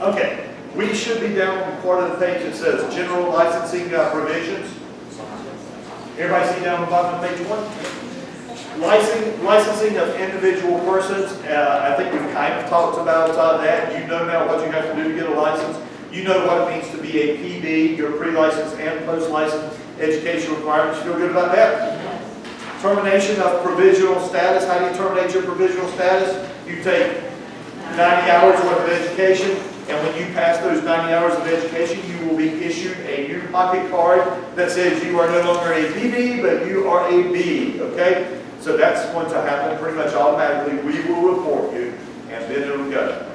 Okay, we should be down on part of the page that says general licensing provisions. Everybody see down on the bottom of page 1? Licensing of individual persons. I think we've kind of talked about that. You know now what you have to do to get a license. You know what it means to be a PB, your pre-license and post-license education requirements. You feel good about that? Termination of provisional status. How do you terminate your provisional status? You take 90 hours worth of education, and when you pass those 90 hours of education, you will be issued a new pocket card that says you are no longer a PB, but you are a B, okay? So that's going to happen pretty much automatically. We will report you, and then it'll go.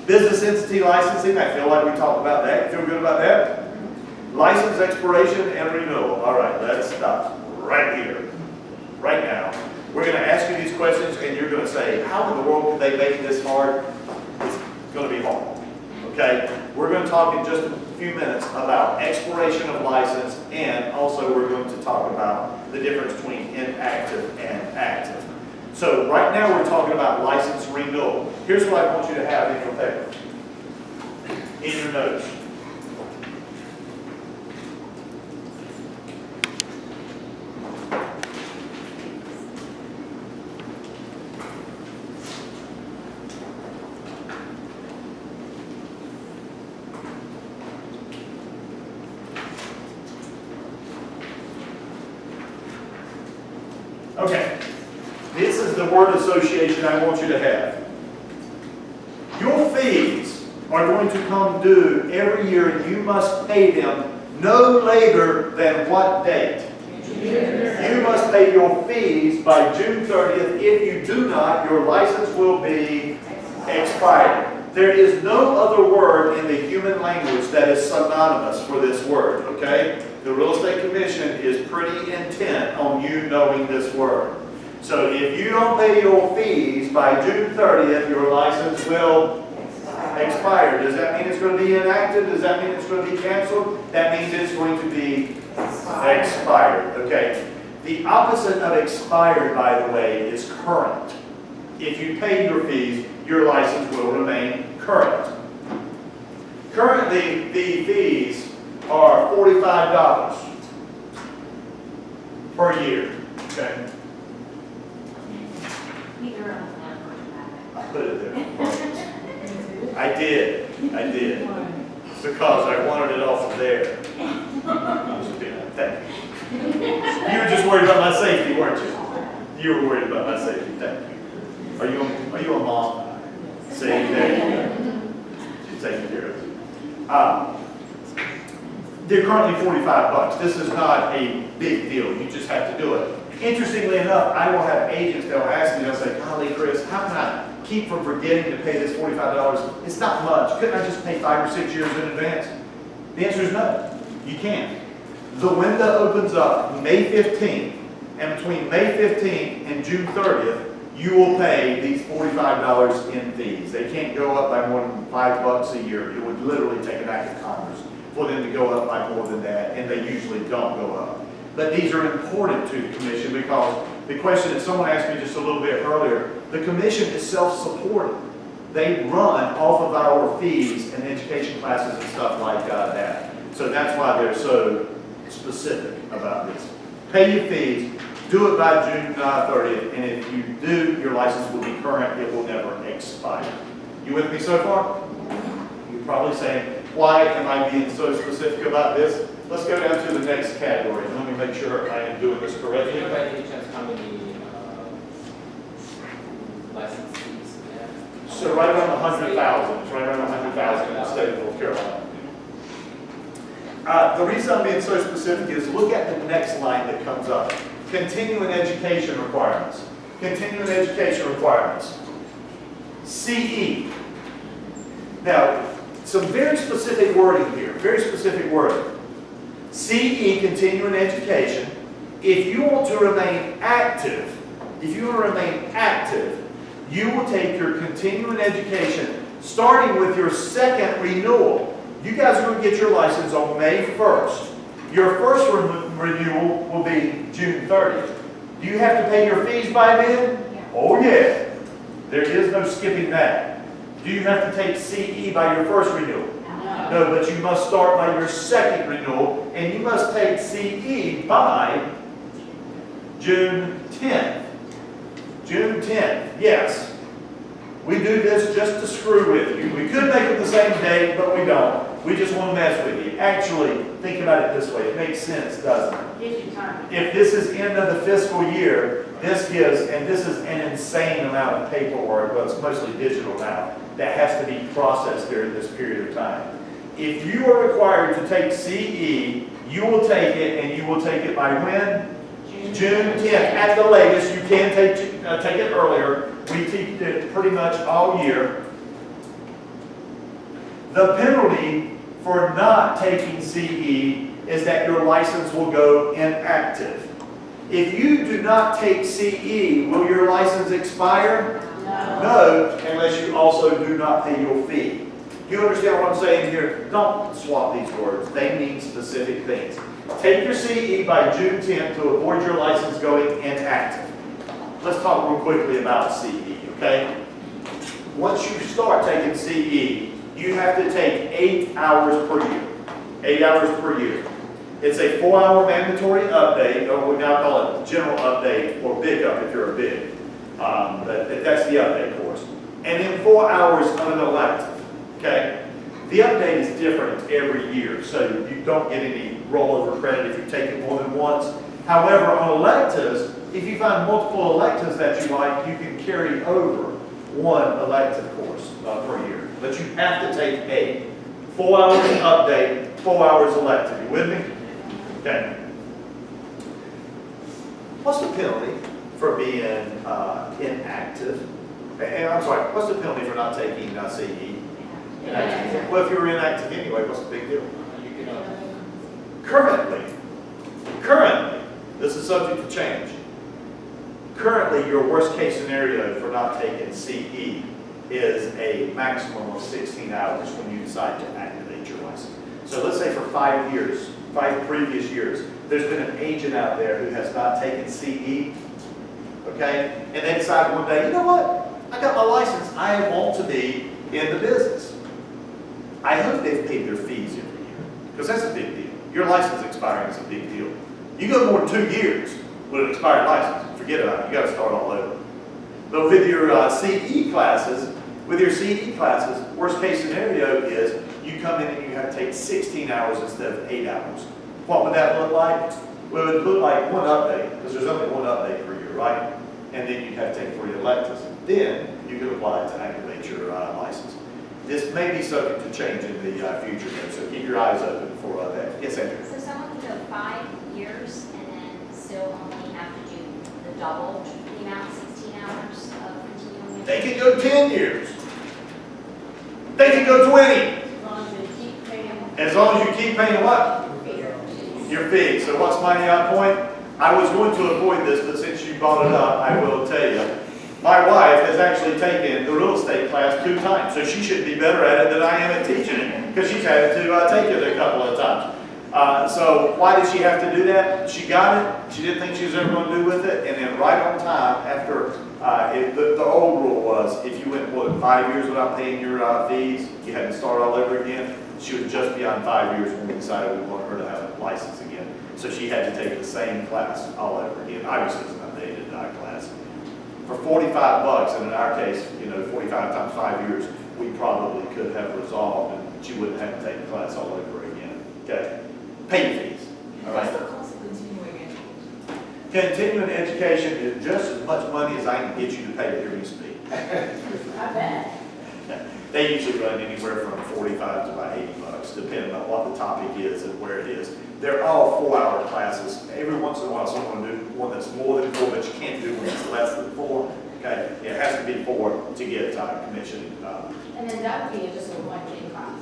Business entity licensing, I feel like we talked about that. You feel good about that? License expiration and renewal. All right, let's stop right here, right now. We're going to ask you these questions, and you're going to say, how in the world could they make this hard? It's going to be hard, okay? We're going to talk in just a few minutes about expiration of license, and also we're going to talk about the difference between inactive and active. So right now we're talking about license renewal. Here's what I want you to have in your paper, in your notes. Okay, this is the word association I want you to have. Your fees are going to come due every year, and you must pay them no later than what date? You must pay your fees by June 30th. If you do not, your license will be expired. There is no other word in the human language that is synonymous for this word, okay? The Real Estate Commission is pretty intent on you knowing this word. So if you don't pay your fees by June 30th, your license will expire. Does that mean it's going to be inactive? Does that mean it's going to be canceled? That means it's going to be expired, okay? The opposite of expired, by the way, is current. If you pay your fees, your license will remain current. Currently, the fees are $45 per year. Okay? I put it there. I did. Because I wanted it off of there. Thank you. You were just worried about my safety, weren't you? You were worried about my safety. Thank you. Are you a mom? See, there you go. She's taking care of you. They're currently $45. This is not a big deal. You just have to do it. Interestingly enough, I will have agents that will ask me, they'll say, golly, Chris, how can I keep from forgetting to pay this $45? It's not much. Couldn't I just pay 5 or 6 years in advance? The answer is no. You can't. The window opens up May 15th, and between May 15th and June 30th, you will pay these $45 in fees. They can't go up by more than $5 a year. It would literally take an act of Congress for them to go up by more than that, and they usually don't go up. But these are important to the commission because the question that someone asked me just a little bit earlier, the commission is self-supporting. They run off of our fees and education classes and stuff like that. So that's why they're so specific about this. Pay your fees, do it by June 30th, and if you do, your license will be current. It will never expire. You with me so far? You're probably saying, why am I being so specific about this? Let's go down to the next category. Let me make sure I am doing this correctly. Do you know by any chance how many license fees we have? So right around 100,000. It's right around 100,000 in the state of North Carolina. The reason I'm being so specific is look at the next line that comes up. Continuing education requirements. Continuing education requirements. CE. Now, some very specific wording here. Very specific wording. CE, continuing education. If you want to remain active, you will take your continuing education starting with your second renewal. You guys are going to get your license on May 1st. Your first renewal will be June 30th. Do you have to pay your fees by then? Yeah. Oh yeah. There is no skipping that. Do you have to take CE by your first renewal? No, but you must start by your second renewal, and you must take CE by June 10th. June 10th, yes. We do this just to screw with you. We could make it the same date, but we don't. We just want to mess with you. Actually, think about it this way. It makes sense, doesn't it? If this is end of the fiscal year, this gives, and this is an insane amount of paperwork, well, it's mostly digital now, that has to be processed during this period of time. If you are required to take CE, you will take it, and you will take it by when? June 10th at the latest. You can take it earlier. We teach it pretty much all year. The penalty for not taking CE is that your license will go inactive. If you do not take CE, will your license expire? No, unless you also do not pay your fee. You understand what I'm saying here? Don't swap these words. They mean specific things. Take your CE by June 10th to avoid your license going inactive. Let's talk real quickly about CE, okay? Once you start taking CE, you have to take 8 hours per year. 8 hours per year. It's a 4-hour mandatory update, or we now call it general update, or big up if you're a big. But that's the update course. And then 4 hours on an elective, okay? The update is different every year, so you don't get any rollover credit if you take it more than once. However, on electives, if you find multiple electives that you like, you can carry over one elective course per year. But you have to take 8. 4 hours update, 4 hours elective. You with me? Okay. What's the penalty for being inactive? And I'm sorry, what's the penalty for not taking CE? Inactive. Well, if you're inactive anyway, what's the big deal? Currently, this is subject to change. Currently, your worst case scenario for not taking CE is a maximum of 16 hours when you decide to activate your license. So let's say for 5 years, 5 previous years, there's been an agent out there who has not taken CE, okay? And they decide one day, you know what? I got my license. I want to be in the business. I hope they've paid their fees every year, because that's a big deal. Your license expiring is a big deal. You go more than 2 years with an expired license, forget about it. You got to start all over. But with your CE classes, worst case scenario is you come in and you have to take 16 hours instead of 8 hours. What would that look like? Well, it would look like one update, because there's only one update per year, right? And then you'd have to take 3 electives. Then you could apply to activate your license. This may be subject to change in the future, though, so keep your eyes open for that. Yes, Andrew? So someone can go 5 years and then still only have to do the double the amount, 16 hours of continuing. They can go 10 years. They can go 20. As long as they keep paying. As long as you keep paying what? Your fee. So what's my point? I was going to avoid this, but since you brought it up, I will tell you. My wife has actually taken the real estate class 2 times, so she should be better at it than I am at teaching it, because she's had to take it a couple of times. So why did she have to do that? She got it. She didn't think she was ever going to do with it, and then right on time after, the old rule was if you went more than 5 years without paying your fees, you had to start all over again. She was just beyond 5 years when we decided we wanted her to have a license again. So she had to take the same class all over again. Obviously, it's an updated class. For $45, and in our case, 45 times 5 years, we probably could have resolved, and she wouldn't have to take the class all over again. Okay? Pay your fees. All right? What's the cost of continuing education? Continuing education is just as much money as I can get you to pay to hear me speak. I bet. They usually run anywhere from 45 to about $80, depending on what the topic is and where it is. They're all 4-hour classes. Every once in a while, someone will do one that's more than 4, but you can't do one that's less than 4. Okay, it has to be 4 to get commission. And then that would be just a one-day class.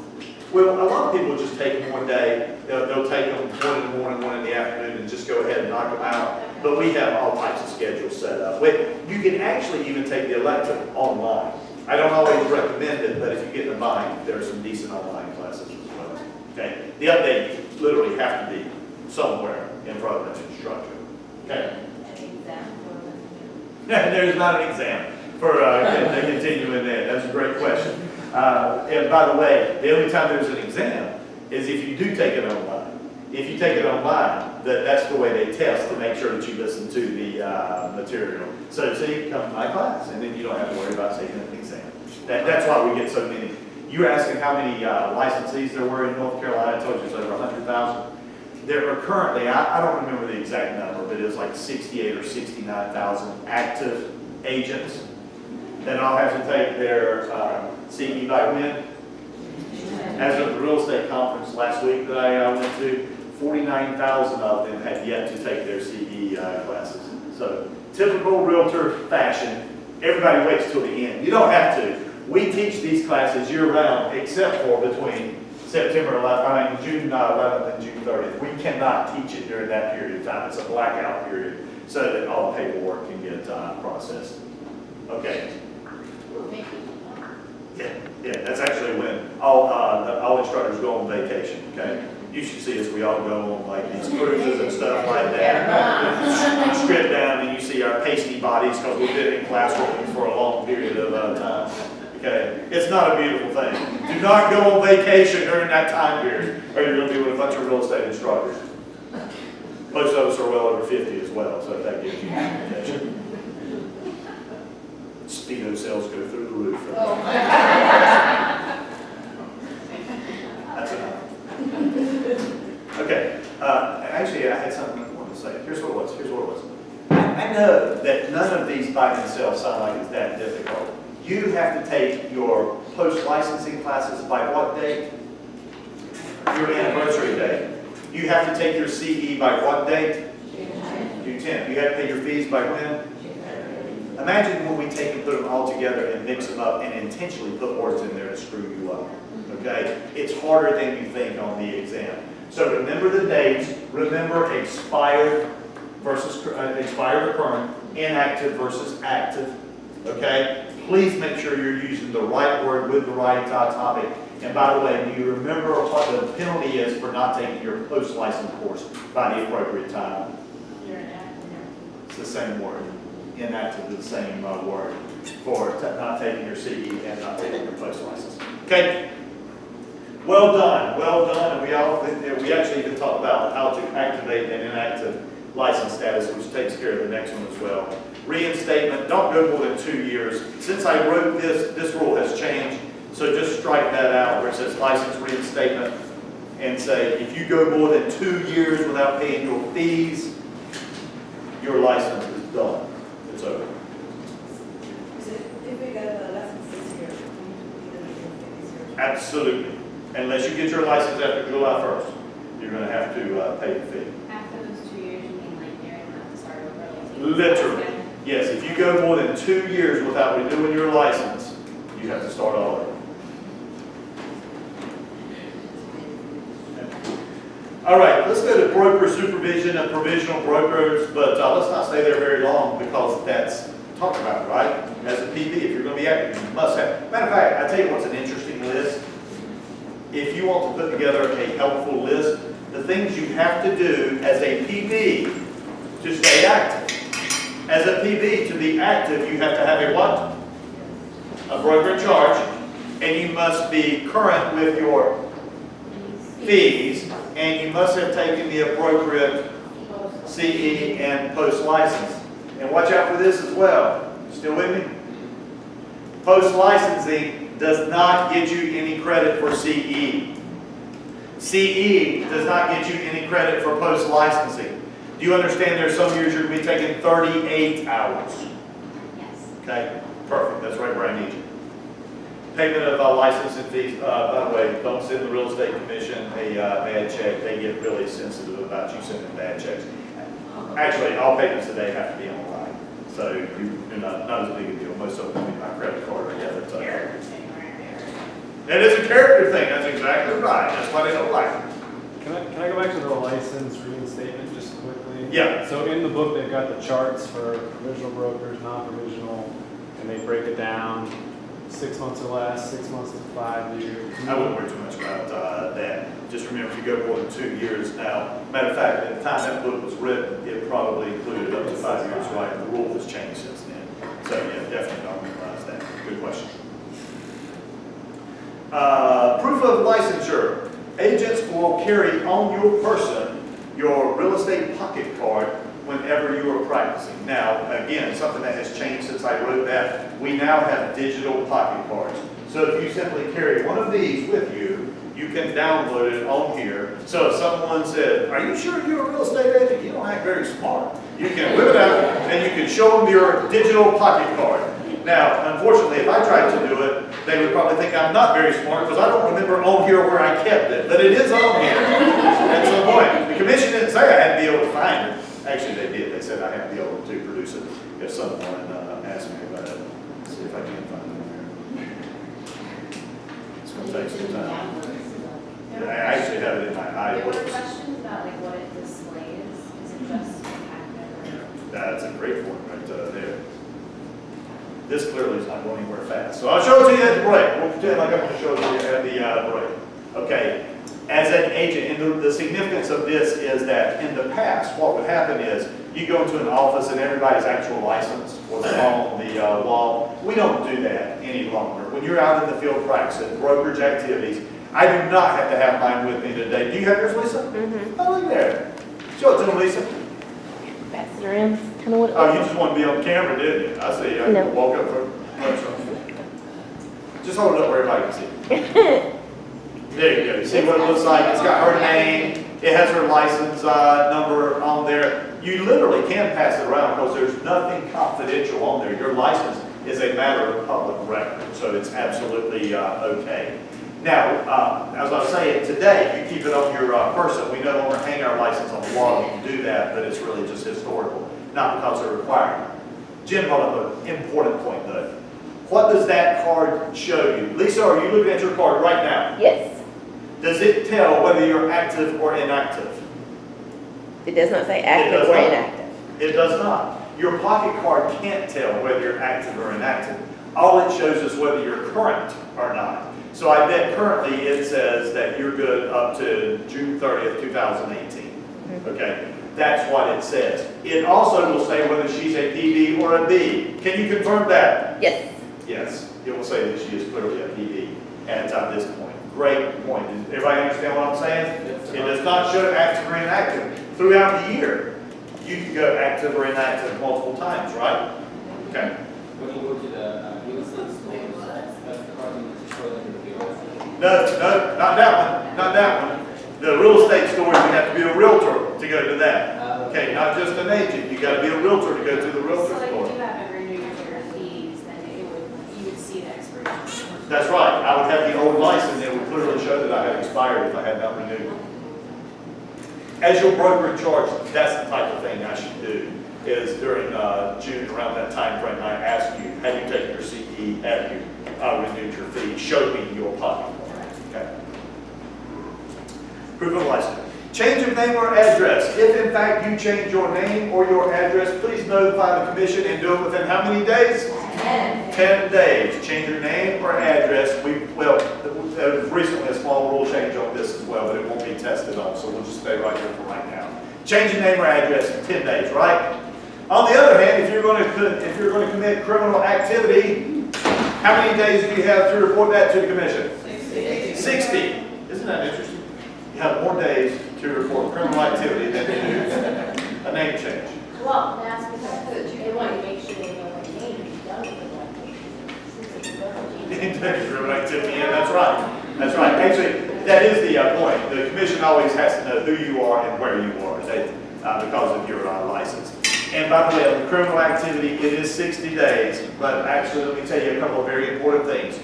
Well, a lot of people just take them one day. They'll take them 1 in the morning, 1 in the afternoon, and just go ahead and knock them out. But we have all types of schedules set up. You can actually even take the elective online. I don't always recommend it, but if you get in the bind, there are some decent online classes as well. Okay, the update you literally have to be somewhere in front of an instructor. Okay. An exam for them. There's not an exam for continuing that. That's a great question. And by the way, the only time there's an exam is if you do take it online. If you take it online, that's the way they test to make sure that you listen to the material. So see, come to my class, and then you don't have to worry about taking an exam. That's why we get so many. You were asking how many licensees there were in North Carolina. I told you it's over 100,000. There are currently, I don't remember the exact number, but it was like 68 or 69,000 active agents that all have to take their CE by when. As of the real estate conference last week that I went to, 49,000 of them had yet to take their CE classes. So typical realtor fashion, everybody waits till the end. You don't have to. We teach these classes year-round except for between June 11th and June 30th. We cannot teach it during that period of time. It's a blackout period so that all the paperwork can get processed. Okay. Yeah, that's actually when all instructors go on vacation, okay? You should see us, we all go on like these cruises and stuff like that. You strip down and you see our pasty bodies because we've been in classrooms for a long period of time. Okay, it's not a beautiful thing. Do not go on vacation during that time period, or you're going to be with a bunch of real estate instructors. Most of us are well over 50 as well, so that gives you an indication. Speedo sales go through the roof. That's enough. Okay. Actually, I had something I wanted to say. Here's what it was. I know that none of these by themselves sound like it's that difficult. You have to take your post-licensing classes by what date? Your anniversary date. You have to take your CE by what date? June 10th. You have to pay your fees by when? Imagine when we take and put them all together and mix them up and intentionally put words in there to screw you up. Okay? It's harder than you think on the exam. So remember the dates. Remember expired versus expired or current, inactive versus active. Okay? Please make sure you're using the right word with the right topic. And by the way, do you remember what the penalty is for not taking your post-license course by the appropriate time? It's the same word. Inactive is the same word for not taking your CE and not taking your post-license. Okay? Well done. Well done. And we actually even talked about how to activate an inactive license status, which takes care of the next one as well. Reinstatement, don't go more than 2 years. Since I wrote this rule has changed, so just strike that out where it says license reinstatement and say if you go more than 2 years without paying your fees, your license is done. It's over. If we get a license this year, we need to this year. Absolutely. Unless you get your license after July 1st, you're going to have to pay the fee. After those 2 years, you mean like you're going to have to start over? Literally. Yes, if you go more than 2 years without renewing your license, you have to start all over. All right, let's go to broker supervision and provisional brokers, but let's not stay there very long because that's talked about, right? As a PB, if you're going to be active, you must have. Matter of fact, I tell you what's an interesting list. If you want to put together a helpful list, the things you have to do as a PB to stay active. As a PB, to be active, you have to have a what? A broker in charge, and you must be current with your fees, and you must have taken the appropriate CE and post-license. And watch out for this as well. Still with me? Post-licensing does not get you any credit for CE. CE does not get you any credit for post-licensing. Do you understand there's some years you're going to be taking 38 hours? Yes. Okay, perfect. That's right where I need you. Payment of license and fees. By the way, don't send the real estate commission a bad check. They get really sensitive about you sending bad checks. Actually, all payments today have to be online, so you're not as big a deal. Most of them will be by credit card or debit. So. It is a character thing. That's exactly right. That's why they don't like it. Can I go back to the license reinstatement just quickly? Yeah. So in the book, they've got the charts for provisional brokers, non-provisional, and they break it down 6 months or less, 6 months to 5 years. I wouldn't worry too much about that. Just remember, if you go more than 2 years now, matter of fact, at the time that book was written, it probably included up to 5 years, right? The rule has changed since then. So yeah, definitely don't realize that. Good question. Proof of licensure. Agents will carry on your person your real estate pocket card whenever you are practicing. Now, again, something that has changed since I wrote that, we now have digital pocket cards. So if you simply carry one of these with you, you can download it on here. So if someone said, "Are you sure you're a real estate agent? You don't act very smart." You can whip it out and you can show them your digital pocket card. Now, unfortunately, if I tried to do it, they would probably think I'm not very smart because I don't remember on here where I kept it, but it is on here at some point. The commission didn't say I had to be able to find it. Actually, they did. They said I had to be able to produce it if someone asked me about it. Let's see if I can find it here. It's going to take some time. I actually have it in my There were iBooks. questions about like what it displays, is it just active? That's a great point right there. This clearly is not going anywhere fast. So I'll show it to you at the break. We'll pretend like I'm going to show it to you at the break. Okay. As an agent, and the significance of this is that in the past, what would happen is you go into an office and everybody's actual license was on the wall. We don't do that any longer. When you're out in the field practicing brokerage activities, I do not have to have mine with me today. Do you have yours, Lisa? Mm-hmm. Oh, look there. Show it to them, Lisa. Pass it around, kind of what it Oh, looks you like. just want to be on camera, didn't you? I see. I No. can walk up for that's right. Just hold it up where everybody can see. There you go. You see what it looks like? It's got her name. It has her license number on there. You literally can pass it around because there's nothing confidential on there. Your license is a matter of public record, so it's absolutely okay. Now, as I was saying, today, if you keep it on your person, we no longer hang our license on the wall. You can do that, but it's really just historical, not because they're required. Jim brought up an important point, though. What does that card show you? Lisa, are you looking at your card right now? Yes, Does it tell whether you're active or inactive? it does not say It active does or not. inactive. It does not. Your pocket card can't tell whether you're active or inactive. All it shows is whether you're current or not. So I bet currently it says that you're good up to June 30th, 2018. Okay, that's what it says. It also will say whether she's a PB or a B. Can you confirm that? Yes. Yes, it will say that she is clearly a PB at this point. Great point. Does everybody understand what I'm saying? It does not show active or inactive. Throughout the year, you can go active or inactive multiple times, right? Okay. When you go to the real estate stores, that's the card you show them the real estate. No, not that one. Not that one. The real estate stores, you have to be a realtor to go to that. Okay, not just an agent. You got to be a realtor to go to the realtor So like store. if you haven't renewed your fees, then you would see the expiration. That's right. I would have the old license. It would clearly show that I had expired if I had not renewed. As your broker in charge, that's the type of thing I should do. Is during June, around that time frame, I ask you, have you taken your CE? Have you renewed your fee? Show me your pocket card. Okay. Proof of license. Change of name or address. If in fact you change your name or your address, please notify the commission and do it within how many days? 10 days. Change your name or address. There was recently a small rule change on this as well, but it won't be tested on, so we'll just stay right here for right now. Change your name or address in 10 days, right? On the other hand, if you're going to commit criminal activity, how many days do you have to report that to the commission? 60. Isn't that interesting? You have more days to report criminal activity than you do a name change. Well, that's because they want to make sure they know what name you've done with it. Criminal activity, yeah, that's right. That's right. Actually, that is the point. The commission always has to know who you are and where you are because of your license. And by the way, on the criminal activity, it is 60 days, but actually, let me tell you a couple of very important things.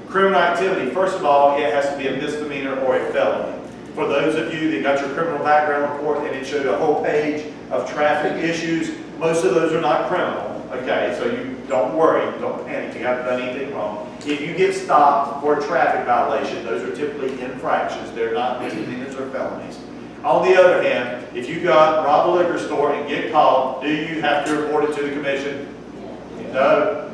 Criminal activity, first of all, it has to be a misdemeanor or a felony. For those of you that got your criminal background report and it showed a whole page of traffic issues, most of those are not criminal. Okay, so you don't worry, don't panic, you haven't done anything wrong. If you get stopped for a traffic violation, those are typically infractions. They're not misdemeanors or felonies. On the other hand, if you rob a liquor store and get caught, do you have to report it to the commission? No.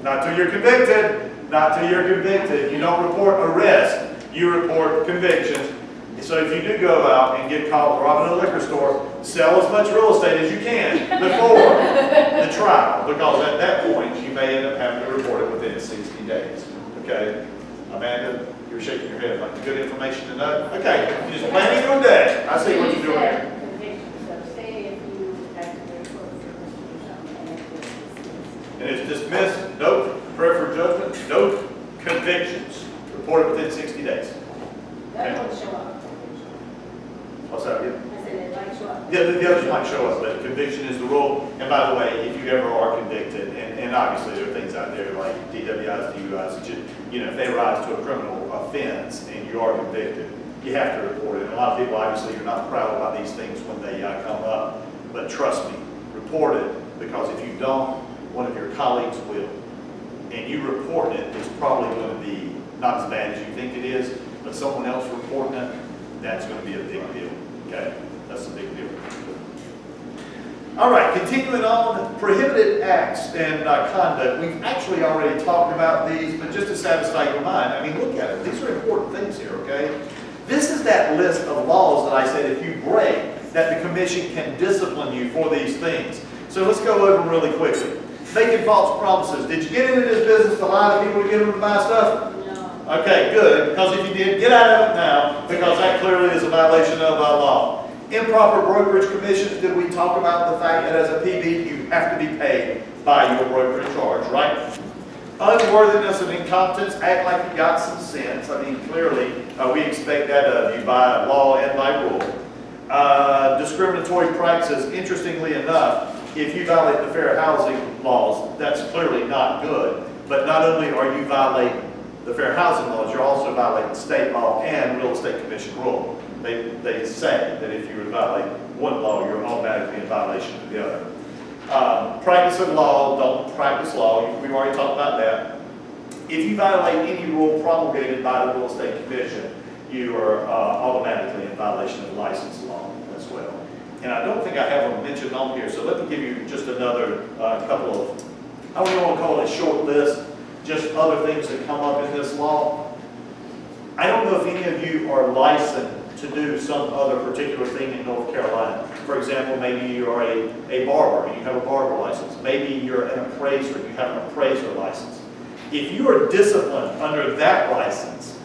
Not till you're convicted. Not till you're convicted. You don't report arrest. You report convictions. So if you do go out and get caught robbing a liquor store, sell as much real estate as you can before the trial, because at that point you may end up having to report it within 60 days. Okay? Amanda, you're shaking your head like good information to know. Okay, you're just planning your day. I see what you're doing here. Conviction, so say if you activate for something And it's dismissed, no prayer for judgment, no convictions. Reported within 60 days. that won't show up. What's that again? I said it might show up. Yeah, the others might show up, but conviction is the rule. And by the way, if you ever are convicted, and obviously there are things out there like DWIs, DUIs, that you know, if they rise to a criminal offense and you are convicted, you have to report it. And a lot of people obviously are not proud about these things when they come up, but trust me, report it, because if you don't, one of your colleagues will. And you reporting it is probably going to be not as bad as you think it is, but someone else reporting it, that's going to be a big deal. Okay, that's a big deal. All right, continuing on, prohibited acts and conduct. We've actually already talked about these, but just to satisfy your mind, I mean, look at it. These are important things here, okay? This is that list of laws that I said if you break, that the commission can discipline you for these things. So let's go over them really quickly. Making false promises. Did you get into this business to lie to people to get them to buy stuff? No. Okay, good, because if you did, get out of it now, because that clearly is a violation of our law. Improper brokerage commissions. Did we talk about the fact that as a PB, you have to be paid by your brokerage charge, right? Unworthiness and incompetence. Act like you got some sense. I mean, clearly, we expect that of you by law and by rule. Discriminatory practices. Interestingly enough, if you violate the fair housing laws, that's clearly not good. But not only are you violating the fair housing laws, you're also violating state law and real estate commission rule. They say that if you violate one law, you're automatically in violation of the other. Practice of law, don't practice law. We've already talked about that. If you violate any rule promulgated by the real estate commission, you are automatically in violation of license law as well. And I don't think I have them mentioned on here, so let me give you just another couple of, I don't even want to call it a short list, just other things that come up in this law. I don't know if any of you are licensed to do some other particular thing in North Carolina. For example, maybe you are a barber and you have a barber license. Maybe you're an appraiser, you have an appraiser license. If you are disciplined under that license,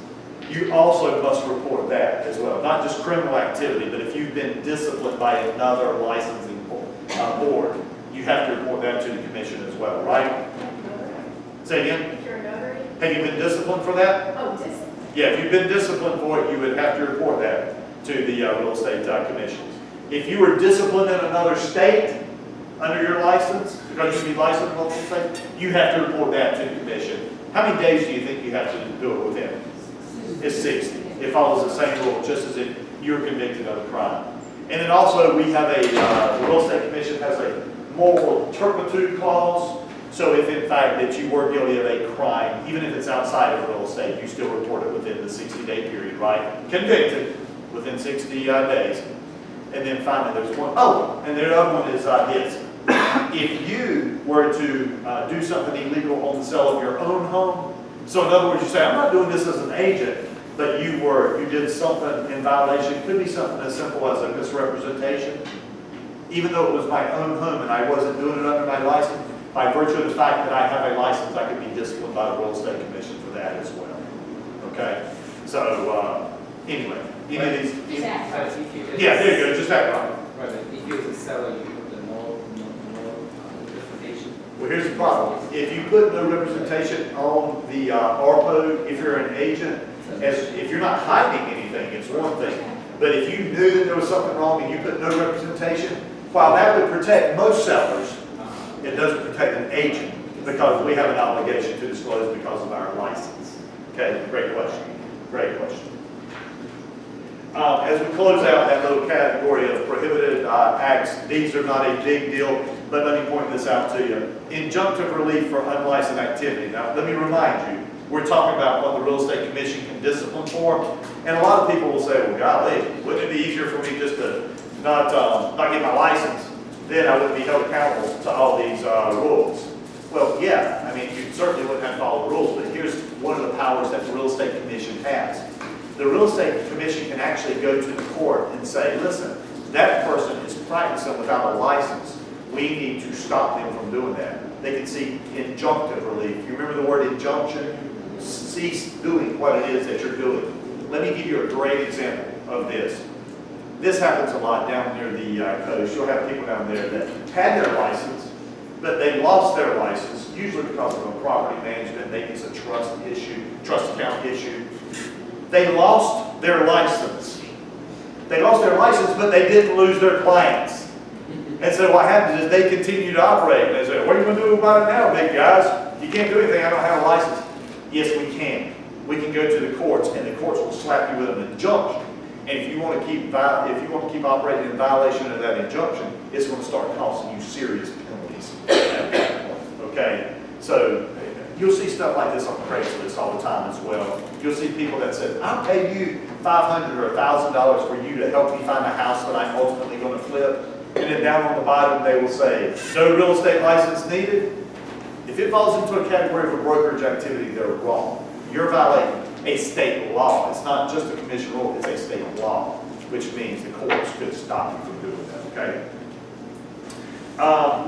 you also must report that as well. Not just criminal activity, but if you've been disciplined by another licensing board, you have to report that to the commission as well, right? Say again? If you're a notary? Have you been disciplined for that? Oh, discipline. Yeah, if you've been disciplined for it, you would have to report that to the real estate commissions. If you were disciplined in another state under your license, because you'd be licensed in multiple states, you have to report that to the commission. How many days do you think you have to do it within? It's 60. It follows the same rule, just as if you were convicted of a crime. And then also we have the real estate commission has a moral turpitude clause. So if in fact that you were guilty of a crime, even if it's outside of real estate, you still report it within the 60-day period, right? Convicted within 60 days. And then finally there's one, and the other one is this. If you were to do something illegal on the sale of your own home, so in other words, you say, I'm not doing this as an agent, but you did something in violation. It could be something as simple as a misrepresentation. Even though it was my own home and I wasn't doing it under my license, by virtue of the fact that I have a license, I could be disciplined by the real estate commission for that as well. Okay? So, anyway, any of these. Yeah, there you go, just that right. Right, but if you're a seller, you put the no representation. Well, here's the problem. If you put no representation on the RPO, if you're an agent, if you're not hiding anything, it's one thing. But if you knew that there was something wrong and you put no representation, while that would protect most sellers, it doesn't protect an agent because we have an obligation to disclose because of our license. Okay, great question. Great question. As we close out that little category of prohibited acts, these are not a big deal, but let me point this out to you. Injunctive relief for unlicensed activity. Now, let me remind you, we're talking about what the Real Estate Commission can discipline for, and a lot of people will say, well, golly, wouldn't it be easier for me just to not get my license? Then I wouldn't be held accountable to all these rules. Well, yeah, I mean, you certainly wouldn't have to follow the rules, but here's one of the powers that the Real Estate Commission has. The Real Estate Commission can actually go to the court and say, listen, that person is practicing without a license. We need to stop them from doing that. They can seek injunctive relief. You remember the word injunction? cease doing what it is that you're doing. Let me give you a great example of this. This happens a lot down near the coast. You'll have people down there that had their license, but they lost their license, usually because of a property management, maybe it's a trust account issue. They lost their license. They lost their license, but they didn't lose their clients. And so what happens is they continue to operate. And they say, what are you going to do about it now, big guys? You can't do anything, I don't have a license. Yes, we can. We can go to the courts, and the courts will slap you with an injunction. And if you want to keep operating in violation of that injunction, it's going to start costing you serious penalties at that point. Okay? So you'll see stuff like this on Craigslist all the time as well. You'll see people that say, I'll pay you $500 or $1,000 for you to help me find a house that I'm ultimately going to flip. And then down on the bottom they will say, no real estate license needed. If it falls into a category of a brokerage activity, they're wrong. You're violating a state law. It's not just a commission rule, it's a state law, which means the courts could stop you from doing that, okay?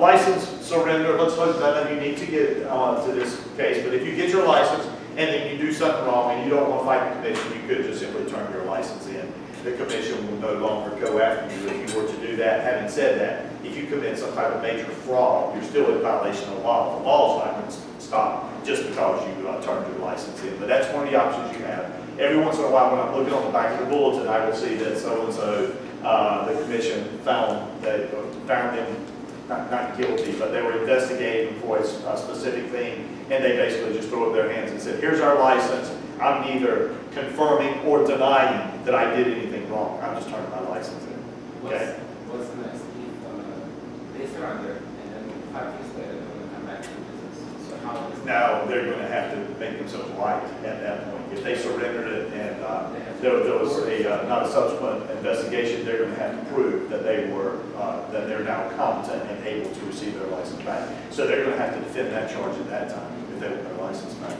License surrender, let's look at that. You need to get to this case, but if you get your license and then you do something wrong and you don't want to fight the commission, you could just simply turn your license in. The commission will no longer go after you if you were to do that. Having said that, if you commit some type of major fraud, you're still in violation of the law. The law's not going to stop just because you turned your license in. But that's one of the options you have. Every once in a while when I'm looking on the back of the bulletin, I will see that so-and-so, the commission found them not guilty, but they were investigating for a specific thing, and they basically just threw up their hands and said, here's our license. I'm neither confirming or denying that I did anything wrong. I'm just turning my license in. Okay? What's next if they surrender and then 5 years later they're going to come back to the business? So how is Now they're going to have to make themselves right at that point. If they surrendered it and there was not a subsequent investigation, they're going to have to prove that that they're now competent and able to receive their license back. So they're going to have to defend that charge at that time if they want their license back.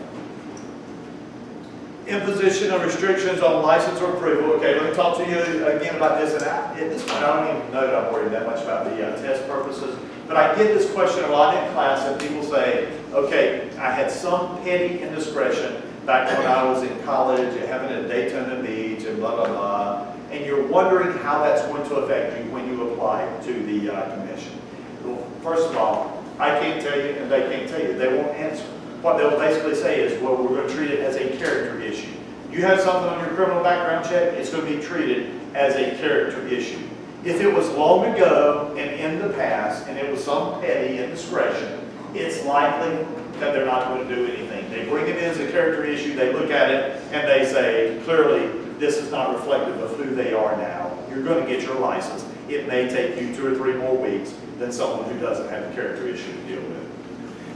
Imposition of restrictions on license or approval. Okay, let me talk to you again about this. And at this point, I don't even know that I'm worried that much about the test purposes. But I get this question a lot in class, and people say, okay, I had some petty indiscretion back when I was in college and having a Daytona Beach and blah, blah, blah. And you're wondering how that's going to affect you when you apply to the commission. Well, first of all, I can't tell you and they can't tell you. They won't answer. What they'll basically say is, well, we're going to treat it as a character issue. You have something on your criminal background check, it's going to be treated as a character issue. If it was long ago and in the past, and it was some petty indiscretion, it's likely that they're not going to do anything. They bring it in as a character issue, they look at it, and they say, clearly, this is not reflective of who they are now. You're going to get your license. It may take you 2 or 3 more weeks than someone who doesn't have a character issue to deal with.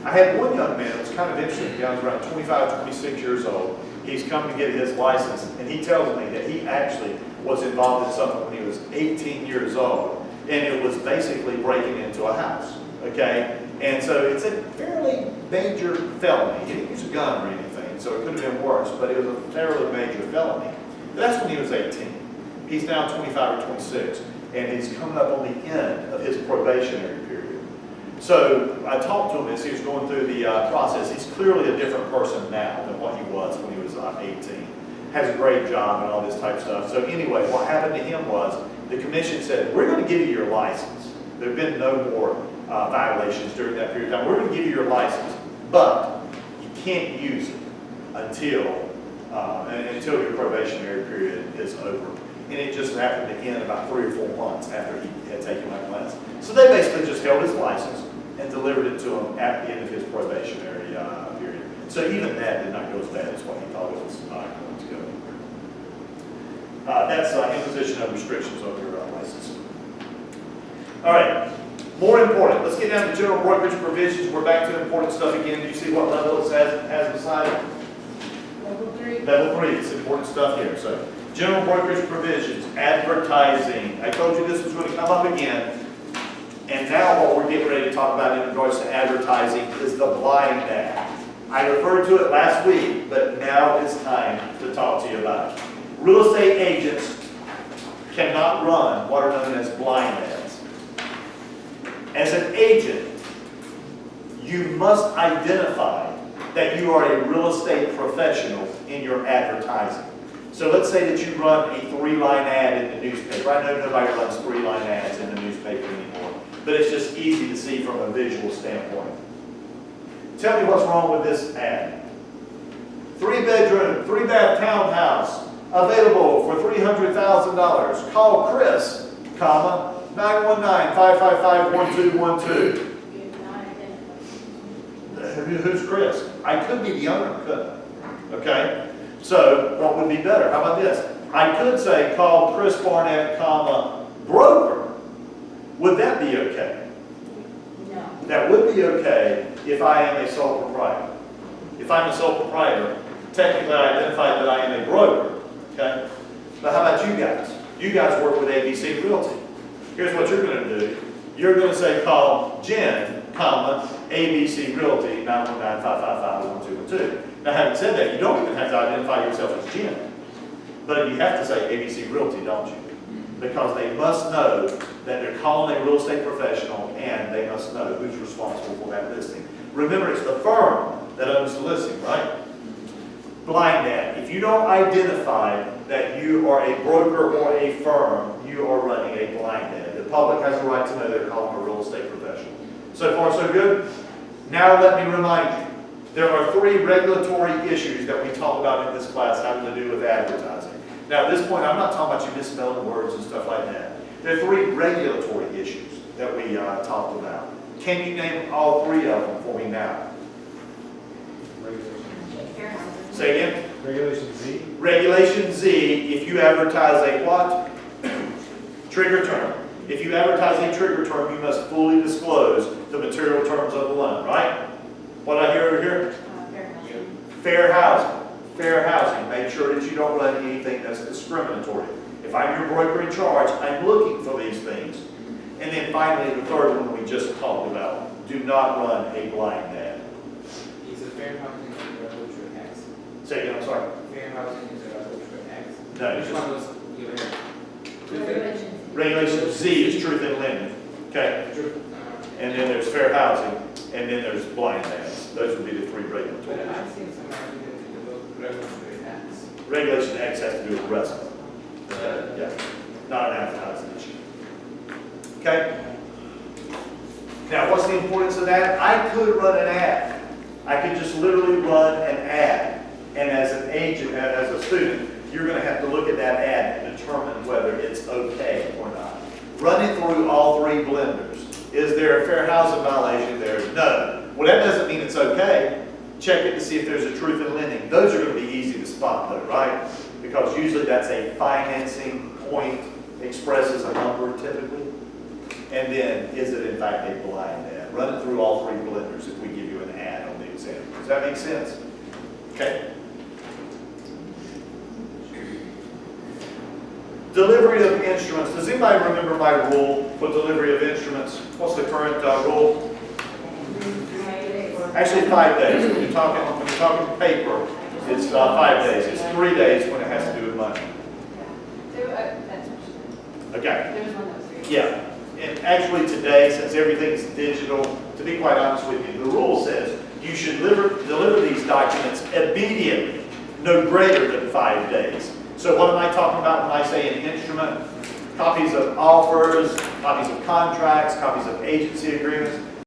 I had one young man that was kind of interesting. He was around 25, 26 years old. He's come to get his license, and he tells me that he actually was involved in something when he was 18 years old, and it was basically breaking into a house, okay? And so it's a fairly major felony. He didn't use a gun or anything, so it could have been worse, but it was a fairly major felony. But that's when he was 18. He's now 25 or 26, and he's coming up on the end of his probationary period. So I talked to him as he was going through the process. He's clearly a different person now than what he was when he was 18. Has a great job and all this type of stuff. So anyway, what happened to him was the commission said, we're going to give you your license. There have been no more violations during that period of time. We're going to give you your license, but you can't use it until your probationary period is over. And it just happened to end about 3 or 4 months after he had taken my class. So they basically just held his license and delivered it to him at the end of his probationary period. So even that did not go as bad as what he thought it was going to go. That's imposition of restrictions on your license. All right, more important. Let's get down to general brokerage provisions. We're back to important stuff again. Do you see what level it has beside it? Level 3. Level 3. It's important stuff here. So general brokerage provisions, advertising. I told you this was going to come up again. And now what we're getting ready to talk about in regards to advertising is the blind ad. I referred to it last week, but now it's time to talk to you about it. Real estate agents cannot run what are known as blind ads. As an agent, you must identify that you are a real estate professional in your advertising. So let's say that you run a 3-line ad in the newspaper. I know nobody runs 3-line ads in the newspaper anymore, but it's just easy to see from a visual standpoint. Tell me what's wrong with this ad. 3-bedroom, 3-bath townhouse, available for $300,000. Call Chris, comma, 919-555-1212. Who's Chris? I could be the owner, couldn't I? Okay? So, what would be better? How about this? I could say, call Chris Barnett, comma, broker. Would that be okay? No. That would be okay if I am a sole proprietor. If I'm a sole proprietor, technically I identify that I am a broker. Okay? But how about you guys? You guys work with ABC Realty. Here's what you're going to do. You're going to say, call Jen, comma, ABC Realty, 919-555-1212. Now, having said that, you don't even have to identify yourself as Jen. But you have to say ABC Realty, don't you? Because they must know that they're calling a real estate professional, and they must know who's responsible for that listing. Remember, it's the firm that owns the listing, right? Blind ad. If you don't identify that you are a broker or a firm, you are running a blind ad. The public has a right to know they're calling a real estate professional. So far, so good? Now let me remind you, there are 3 regulatory issues that we talk about in this class having to do with advertising. Now at this point, I'm not talking about you misspelling words and stuff like that. There are 3 regulatory issues that we talked about. Can you name all 3 of them for me now? Fair housing. Say again? Regulation Z. Regulation Z, if you advertise a what? Trigger term. If you advertise a trigger term, you must fully disclose the material terms of the loan, right? What I hear over here? Fair housing. Fair housing. Fair housing. Make sure that you don't run anything that's discriminatory. If I'm your broker in charge, I'm looking for these things. And then finally, the third one we just talked about. Do not run a blind ad. Is a fair housing a regulatory tax? Say again, I'm sorry. Fair housing is a regulatory tax? No, it's Which just one was given here? Regulations. regulation Z is truth in lending. Okay? And then there's fair housing, and then there's blind ads. Those would be the 3 But regulatory. I've seen some argument about regulatory tax. Regulation X has to do with the rest of them. Okay? Yeah. Not an advertising issue. Okay? Now, what's the importance of that? I could run an ad. I could just literally run an ad. And as an agent, as a student, you're going to have to look at that ad and determine whether it's okay or not. Run it through all 3 blenders. Is there a fair housing violation there? No. Well, that doesn't mean it's okay. Check it to see if there's a truth in lending. Those are going to be easy to spot though, right? Because usually that's a financing point, expresses a number typically. And then, is it in fact a blind ad? Run it through all 3 blenders if we give you an ad on the exam. Does that make sense? Okay. Delivery of instruments. Does anybody remember my rule for delivery of instruments? What's the current rule? Actually, 5 days. When you're talking paper, it's 5 days. It's 3 days when it has to do with money. That's Okay. There was one that was 3. Yeah. And actually today, since everything's digital, to be quite honest with you, the rule says you should deliver these documents immediately, no greater than 5 days. So what am I talking about when I say an instrument? Copies of offers, copies of contracts, copies of agency agreements.